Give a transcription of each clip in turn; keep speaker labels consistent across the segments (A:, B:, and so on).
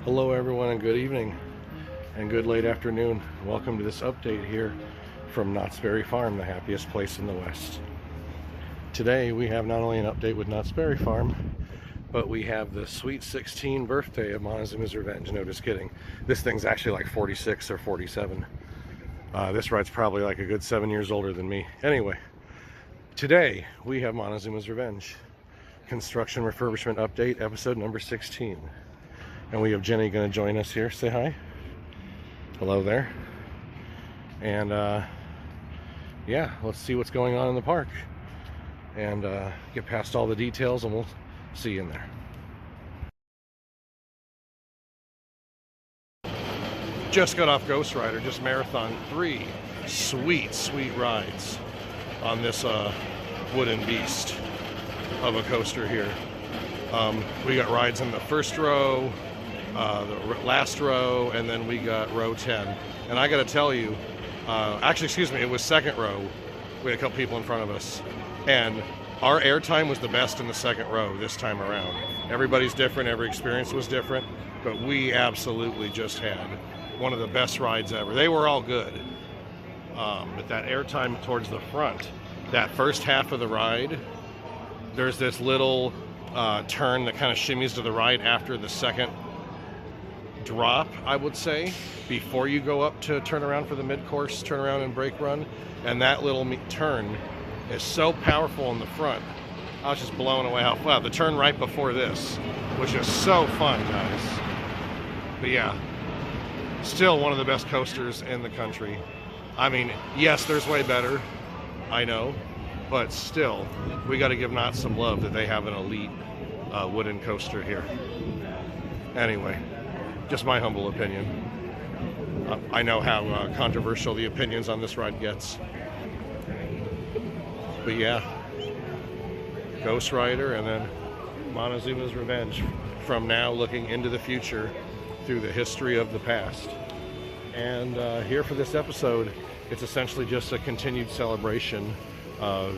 A: Hello everyone, and good evening and good late afternoon. Welcome to this update here from Knott's Berry Farm, the happiest place in the West. Today we have not only an update with Knott's Berry Farm, but we have the sweet 16 birthday of Montezoomas Revenge. No, just kidding. This thing's actually like 46 or 47. This ride's probably like a good 7 years older than me. Anyway, today we have Montezoomas Revenge construction refurbishment update, episode number 16. And we have Jenny going to join us here. Say hi. Hello there. And yeah, let's see what's going on in the park and get past all the details, and we'll see you in there. Just got off Ghost Rider, just marathon 3 sweet rides on this wooden beast of a coaster here. We got rides in the first row, the last row, and then we got row 10. And I gotta tell you, actually, excuse me, it was second row. We had a couple people in front of us, and our airtime was the best in the second row this time around. Everybody's different, every experience was different, but we absolutely just had one of the best rides ever. They were all good, but that airtime towards the front, that first half of the ride, there's this little turn that kind of shimmies to the right after the second drop, I would say, before you go up to turn around for the mid-course turn around and brake run. And that little turn is so powerful in the front. I was just blown away how wow, the turn right before this, which is so fun, guys. But yeah, still one of the best coasters in the country. I mean, yes, there's way better, I know, but still, we got to give Knott some love that they have an elite wooden coaster here. Anyway, just my humble opinion. I know how controversial the opinions on this ride gets. But yeah, Ghost Rider and then Montezoomas Revenge, from now looking into the future through the history of the past. And here for this episode, it's essentially just a continued celebration of,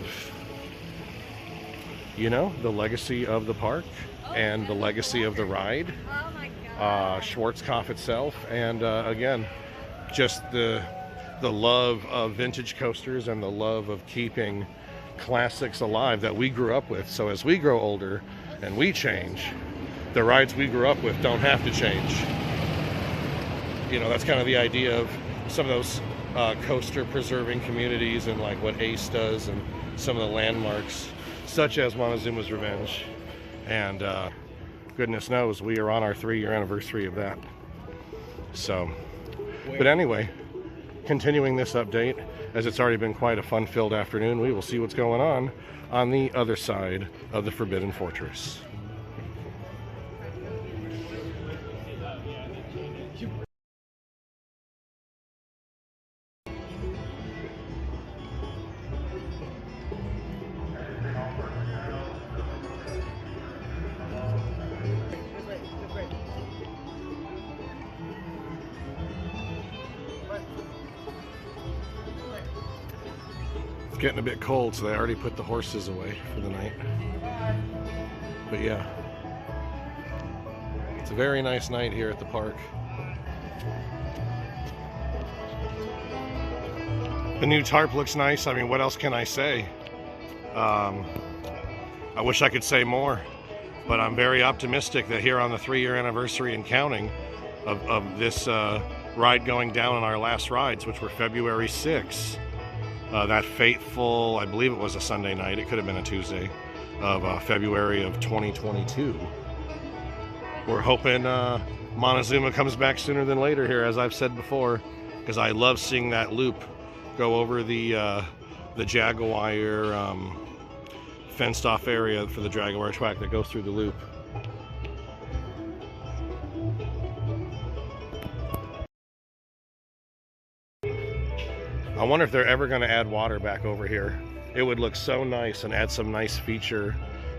A: you know, the legacy of the park and the legacy of the ride, Schwarzkopf itself, and again, just the love of vintage coasters and the love of keeping classics alive that we grew up with. So as we grow older and we change, the rides we grew up with don't have to change. You know, that's kind of the idea of some of those coaster preserving communities, and like what Ace does, and some of the landmarks such as Montezoomas Revenge. And goodness knows we are on our 3-year anniversary of that. So, but anyway, continuing this update, as it's already been quite a fun-filled afternoon, we will see what's going on the other side of the Forbidden Fortress. Getting a bit cold, so they already put the horses away for the night. But yeah, it's a very nice night here at the park. The new tarp looks nice. I mean, what else can I say? I wish I could say more, but I'm very optimistic that here on the 3-year anniversary and counting of this ride going down on our last rides, which were February 6th, that fateful, I believe it was a Sunday night, it could have been a Tuesday, of February of 2022. We're hoping Montezuma comes back sooner than later here, as I've said before, because I love seeing that loop go over the Jaguar fenced off area for the Jaguar track that goes through the loop. I wonder if they're ever going to add water back over here. It would look so nice and add some nice feature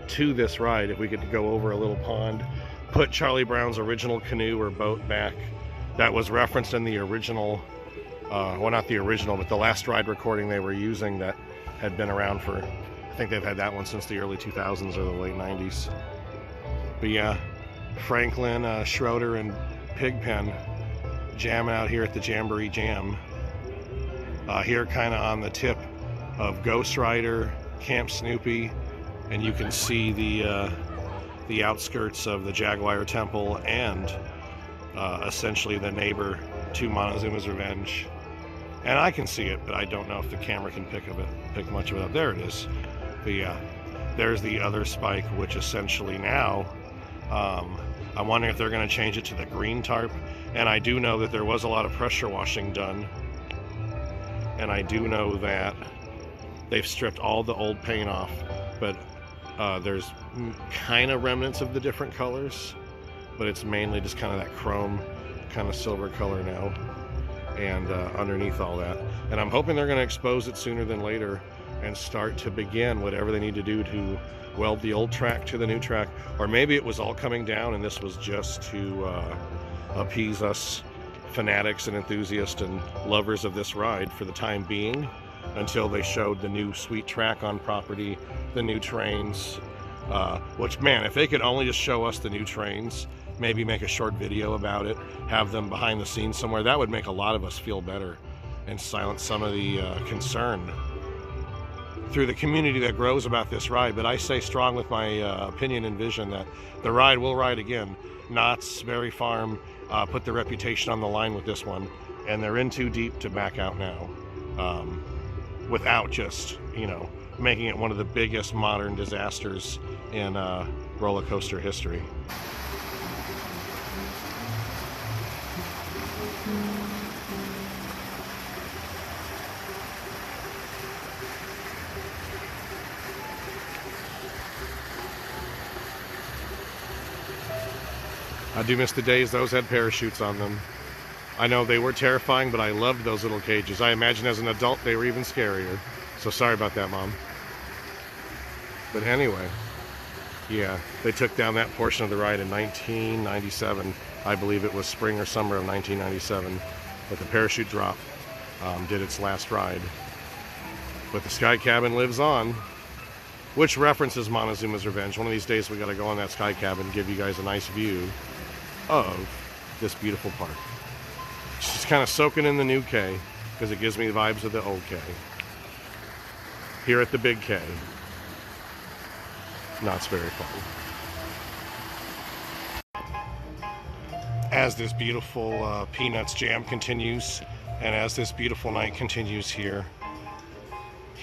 A: to this ride if we could go over a little pond, put Charlie Brown's original canoe or boat back that was referenced in the original, well, not the original, but the last ride recording they were using that had been around for, I think they've had that one since the early 2000s or the late 90s. But yeah, Franklin, Schroeder, and Pigpen, jamming out here at the Jamboree Jam. Here kind of on the tip of Ghost Rider, Camp Snoopy, and you can see the outskirts of the Jaguar Temple and essentially the neighbor to Montezooma's Revenge. And I can see it, but I don't know if the camera can pick much of it up. There it is. But yeah, there's the other spike, which essentially now, I'm wondering if they're going to change it to the green tarp. And I do know that there was a lot of pressure washing done. And I do know that they've stripped all the old paint off, but there's kind of remnants of the different colors, but it's mainly just kind of that chrome, kind of silver color now, and underneath all that. And I'm hoping they're going to expose it sooner than later and start to begin whatever they need to do to weld the old track to the new track. Or maybe it was all coming down and this was just to appease us fanatics and enthusiasts and lovers of this ride for the time being, until they showed the new sweet track on property, the new trains, which, man, if they could only just show us the new trains, maybe make a short video about it, have them behind the scenes somewhere, that would make a lot of us feel better and silence some of the concern through the community that grows about this ride. But I stay strong with my opinion and vision that the ride will ride again. Knott's Berry Farm put their reputation on the line with this one, and they're in too deep to back out now, without just, you know, making it one of the biggest modern disasters in roller coaster history. I do miss the days those had parachutes on them. I know they were terrifying, but I loved those little cages. I imagine as an adult they were even scarier. So sorry about that, Mom. But anyway, yeah, they took down that portion of the ride in 1997. I believe it was spring or summer of 1997. But the parachute drop did its last ride. But the Sky Cabin lives on, which references Montezooma's Revenge. One of these days we got to go on that Sky Cabin and give you guys a nice view of this beautiful park. Just kind of soaking in the new K, because it gives me the vibes of the old K. Here at the big K. Knott's Berry Farm. As this beautiful Peanuts jam continues, and as this beautiful night continues here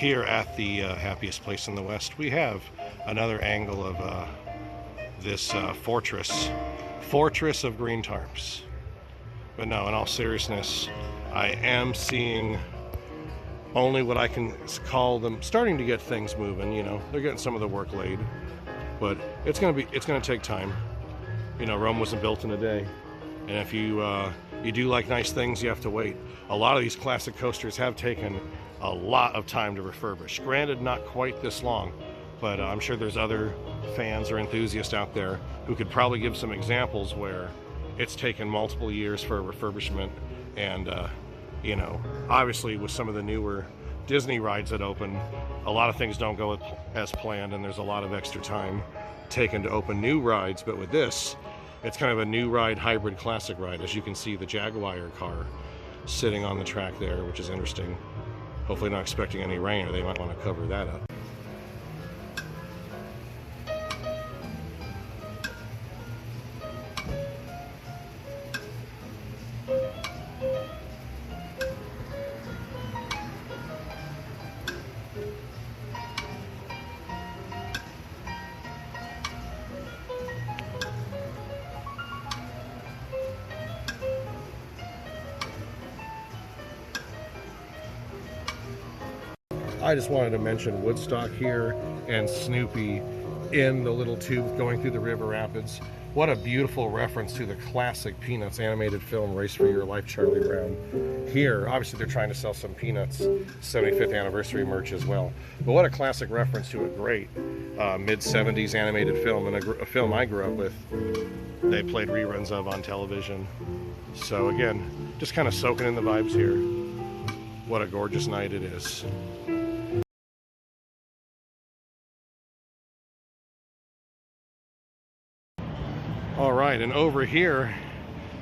A: at the happiest place in the West, we have another angle of this fortress of green tarps. But no, in all seriousness, I am seeing only what I can call them starting to get things moving. You know, they're getting some of the work laid, but it's gonna take time. You know, Rome wasn't built in a day, and if you do like nice things, you have to wait. A lot of these classic coasters have taken a lot of time to refurbish. Granted, not quite this long, but I'm sure there's other fans or enthusiasts out there who could probably give some examples where it's taken multiple years for a refurbishment. And you know, obviously with some of the newer Disney rides that open, a lot of things don't go as planned, and there's a lot of extra time taken to open new rides. But with this, it's kind of a new ride hybrid classic ride. As you can see, the Jaguar car sitting on the track there, which is interesting. Hopefully not expecting any rain, or they might want to cover that up. I just wanted to mention Woodstock here and Snoopy in the little tube going through the river rapids. What a beautiful reference to the classic Peanuts animated film, Race for Your Life, Charlie Brown. Here, obviously they're trying to sell some Peanuts 75th anniversary merch as well. But what a classic reference to a great mid-70s animated film, and a film I grew up with. They played reruns of on television. So again, just kind of soaking in the vibes here. What a gorgeous night it is. All right, and over here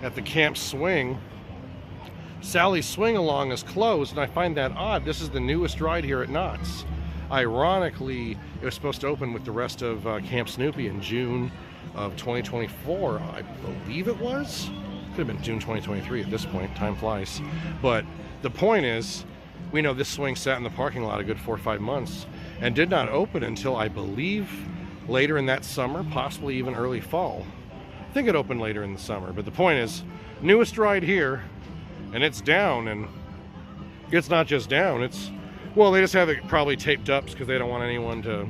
A: at the camp swing. Sally's swing along is closed, and I find that odd. This is the newest ride here at Knott's. Ironically, it was supposed to open with the rest of Camp Snoopy in June of 2024, I believe it was. Could have been June 2023 at this point. Time flies. But the point is, we know this swing sat in the parking lot a good 4 or 5 months and did not open until, I believe, later in that summer, possibly even early fall. I think it opened later in the summer. But the point is, newest ride here, and it's down, and it's not just down, it's, well, they just have it probably taped up because they don't want anyone to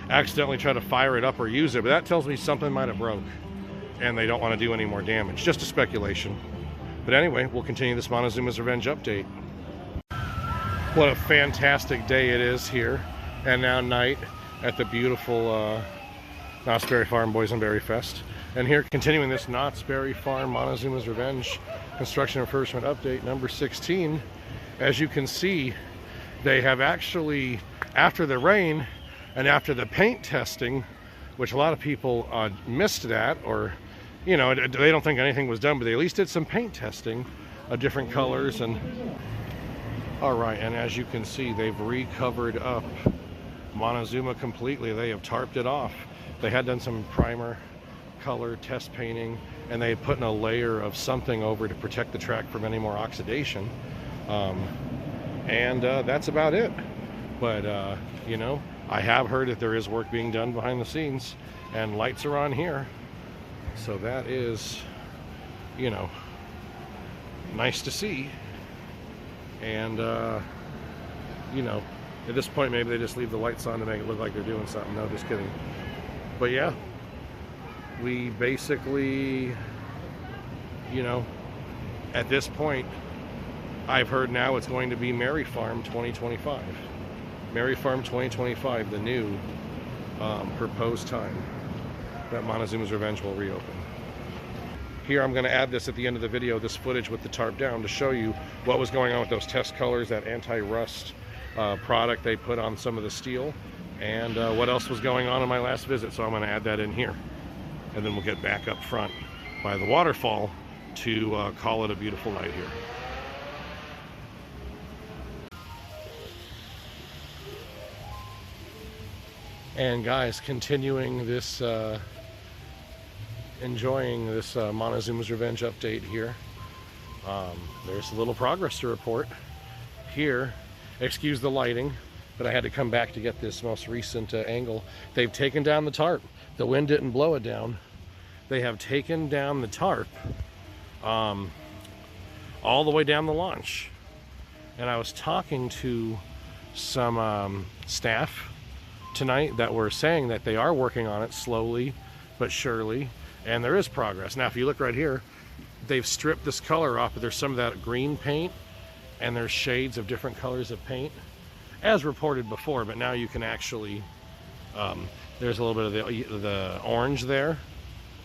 A: accidentally try to fire it up or use it. But that tells me something might have broke, and they don't want to do any more damage. Just a speculation. But anyway, we'll continue this Montezoomas Revenge update. What a fantastic day it is here, and now night at the beautiful Knott's Berry Farm Boysenberry Fest. And here, continuing this Knott's Berry Farm Montezoomas Revenge Construction and Refurbishment update number 16. As you can see, they have actually, after the rain and after the paint testing, which a lot of people missed that, or, you know, they don't think anything was done, but they at least did some paint testing of different colors. And all right, and as you can see, they've recovered up Montezuma completely. They have tarped it off. They had done some primer color test painting, and they had put in a layer of something over to protect the track from any more oxidation. That's about it. But you know, I have heard that there is work being done behind the scenes, and lights are on here, so that is, you know, nice to see. And you know, at this point maybe they just leave the lights on to make it look like they're doing something. No, just kidding. But yeah, we basically, you know, at this point, I've heard now it's going to be Merry Farm 2025. Merry Farm 2025, the new proposed time that Montezoomas Revenge will reopen. Here I'm going to add this at the end of the video, this footage with the tarp down, to show you what was going on with those test colors, that anti-rust product they put on some of the steel, and what else was going on in my last visit. So I'm going to add that in here, and then we'll get back up front by the waterfall to call it a beautiful night here. And guys, continuing this, enjoying this Montezoomas Revenge update here. There's a little progress to report here. Excuse the lighting, but I had to come back to get this most recent angle. They've taken down the tarp. The wind didn't blow it down. They have taken down the tarp all the way down the launch. And I was talking to some staff tonight that were saying that they are working on it slowly but surely, and there is progress. Now if you look right here, they've stripped this color off, but there's some of that green paint, and there's shades of different colors of paint as reported before, but now you can actually there's a little bit of the orange there.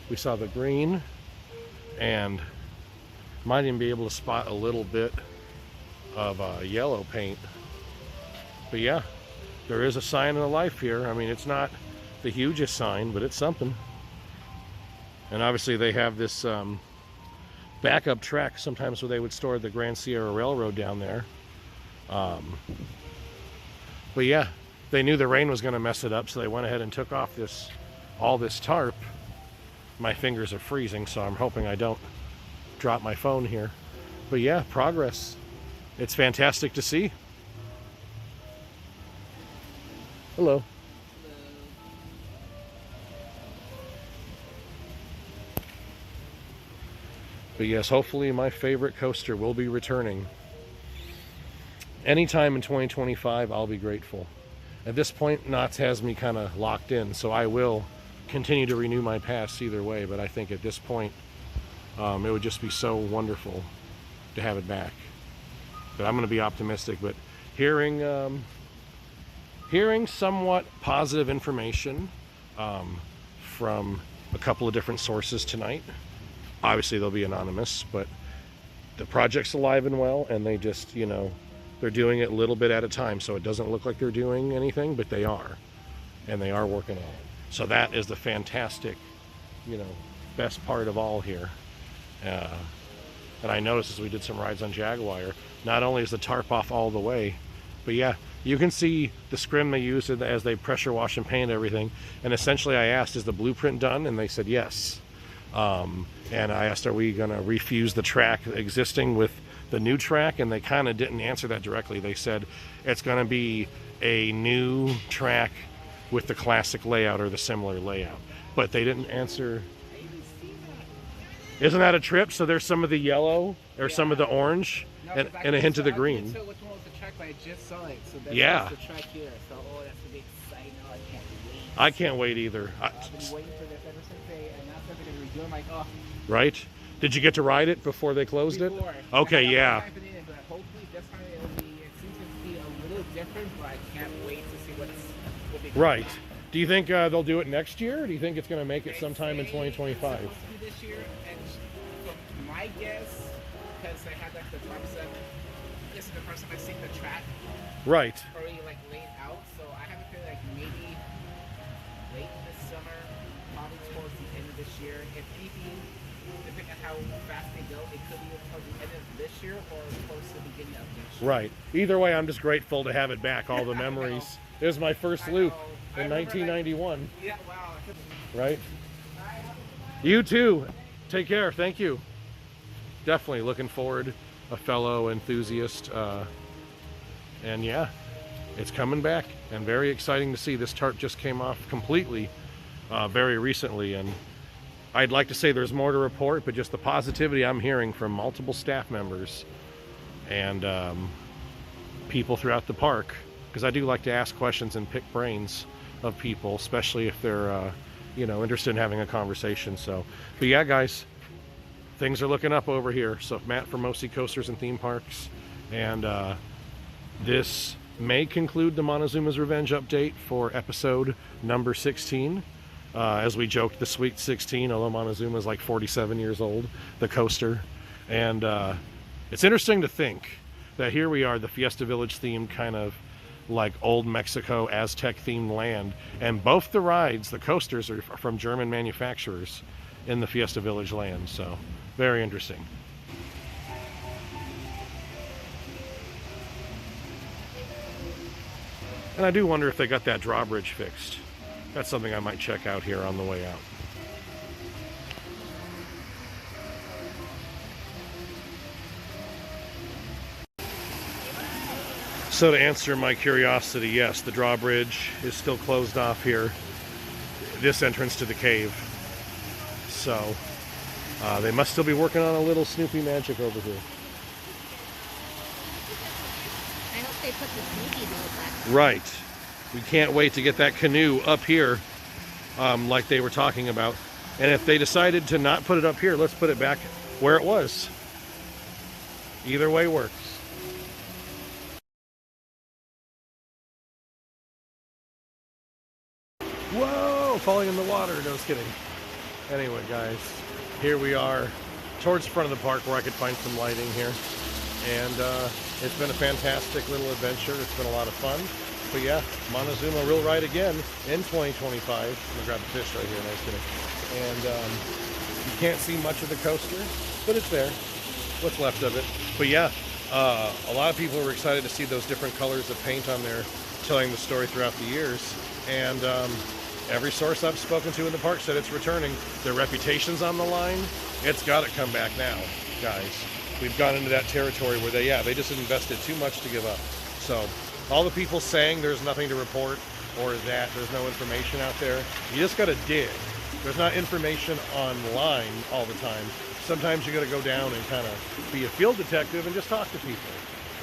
A: We saw the green, and might even be able to spot a little bit of yellow paint. But yeah, there is a sign of life here. I mean, it's not the hugest sign, but it's something. And obviously they have this backup track sometimes where they would store the Grand Sierra Railroad down there. But yeah, they knew the rain was going to mess it up, so they went ahead and took off all this tarp. My fingers are freezing, so I'm hoping I don't drop my phone here. But yeah, progress. It's fantastic to see. Hello. But yes, hopefully my favorite coaster will be returning. Anytime in 2025, I'll be grateful. At this point, Knott's has me kind of locked in, so I will continue to renew my pass either way. But I think at this point, it would just be so wonderful to have it back. But I'm going to be optimistic. But hearing somewhat positive information from a couple of different sources tonight. Obviously they'll be anonymous, but the project's alive and well, and they just, you know, they're doing it a little bit at a time, so it doesn't look like they're doing anything, but they are, and they are working on it. So that is the fantastic, you know, best part of all here. And I noticed as we did some rides on Jaguar, not only is the tarp off all the way, but yeah, you can see the scrim they use as they pressure wash and paint everything. And essentially I asked, is the blueprint done? And they said yes. And I asked, are we going to refuse the track existing with the new track? And they kind of didn't answer that directly. They said it's going to be a new track with the classic layout or the similar layout. But they didn't answer. Isn't that a trip? So there's some of the yellow or some of the orange and a hint of the green.
B: Which one was the track, but I just saw it. So that's the track here. So that's going to be exciting. I can't wait.
A: I can't wait either.
B: I've been waiting for this ever since they announced that they're going to redo it. I'm like, oh.
A: Right? Did you get to ride it before they closed it? Okay, yeah.
B: But hopefully this time it seems to be a little different, but I can't wait to see what they do.
A: Right. Do you think they'll do it next year, or do you think it's going to make it sometime in 2025?
B: It's supposed to be this year, and from my guess, because I had like the tarps up, this is the first time I've seen the track.
A: Right.
B: Already like laid out, so I have a feeling like maybe late this summer, probably towards the end of this year. If anything, depending on how fast they go, it could be towards the end of this year or close to the beginning of next year.
A: Right. Either way, I'm just grateful to have it back. All the memories. It was my first loop in 1991.
B: Yeah, wow.
A: Right? You too. Take care. Thank you. Definitely looking forward, a fellow enthusiast. And yeah, it's coming back and very exciting to see. This tarp just came off completely very recently, and I'd like to say there's more to report, but just the positivity I'm hearing from multiple staff members and people throughout the park, because I do like to ask questions and pick brains of people, especially if they're you know, interested in having a conversation. So, but yeah, guys, things are looking up over here. So Matt from Mosi Coasters and Theme Parks, and this may conclude the Montezoomas Revenge update for episode number 16. As we joked, the Sweet 16, although Montezuma is like 47 years old, the coaster. And it's interesting to think that here we are, the Fiesta Village themed kind of like old Mexico Aztec themed land, and both the rides, the coasters, are from German manufacturers in the Fiesta Village land. So very interesting. And I do wonder if they got that drawbridge fixed. That's something I might check out here on the way out. So to answer my curiosity, yes, the drawbridge is still closed off here. This entrance to the cave. So they must still be working on a little Snoopy magic over here.
C: I hope they put the Snoopy back.
A: Right. We can't wait to get that canoe up here like they were talking about. And if they decided to not put it up here, let's put it back where it was. Either way works. Whoa, falling in the water. No, just kidding. Anyway, guys, here we are towards the front of the park where I could find some lighting here. And it's been a fantastic little adventure. It's been a lot of fun. But yeah, Montezuma will ride again in 2025. I'm gonna grab a fish right here. Nice kidding. And you can't see much of the coaster, but it's there. What's left of it. But yeah, a lot of people were excited to see those different colors of paint on there, telling the story throughout the years. And every source I've spoken to in the park said it's returning. Their reputation's on the line. It's got to come back now, guys. We've gone into that territory where they just invested too much to give up. So all the people saying there's nothing to report or that there's no information out there, you just got to dig. There's not information online all the time. Sometimes you got to go down and kind of be a field detective and just talk to people.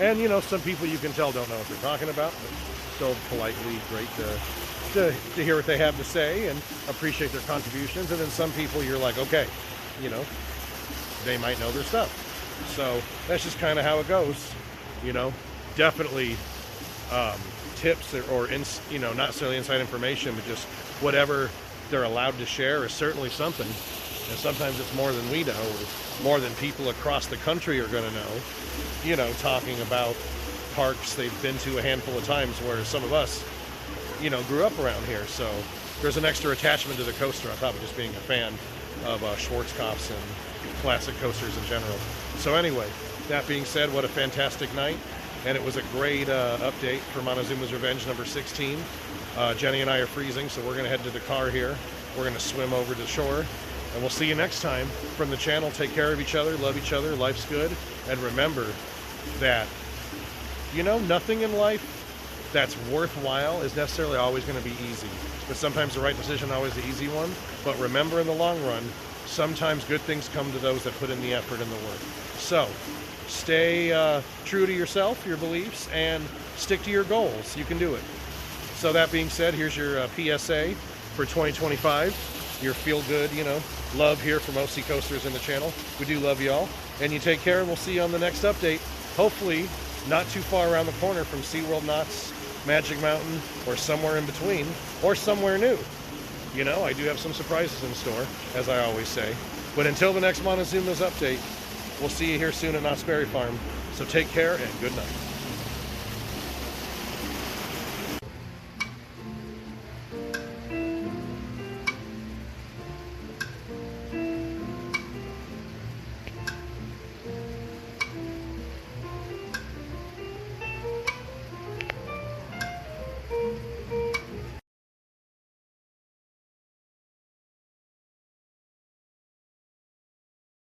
A: And you know, some people you can tell don't know what they're talking about, but still politely great to hear what they have to say and appreciate their contributions. And then some people you're like, okay, you know, they might know their stuff. So that's just kind of how it goes, you know. Definitely tips or you know, not necessarily inside information, but just whatever they're allowed to share is certainly something. And sometimes it's more than we know, or more than people across the country are going to know, you know, talking about parks they've been to a handful of times, whereas some of us, you know, grew up around here. So there's an extra attachment to the coaster on top of just being a fan of Schwarzkopf's classic coasters in general. So anyway, that being said, what a fantastic night. And it was a great update for Montezoomas Revenge number 16. Jenny and I are freezing, so we're going to head to the car here. We're going to swim over to the shore. And we'll see you next time. From the channel, take care of each other, love each other, life's good. And remember that, you know, nothing in life that's worthwhile is necessarily always going to be easy. But sometimes the right decision is always the easy one. But remember, in the long run, sometimes good things come to those that put in the effort and the work. So, stay true to yourself, your beliefs, and stick to your goals. You can do it. So that being said, here's your PSA for 2025. Your feel-good, you know, love here from OC Coasters in the channel. We do love y'all. And you take care, and we'll see you on the next update. Hopefully, not too far around the corner from SeaWorld Knott's Magic Mountain, or somewhere in between, or somewhere new. You know, I do have some surprises in store, as I always say. But until the next Montezoomas update, we'll see you here soon at Knott's Berry Farm. So take care and good night.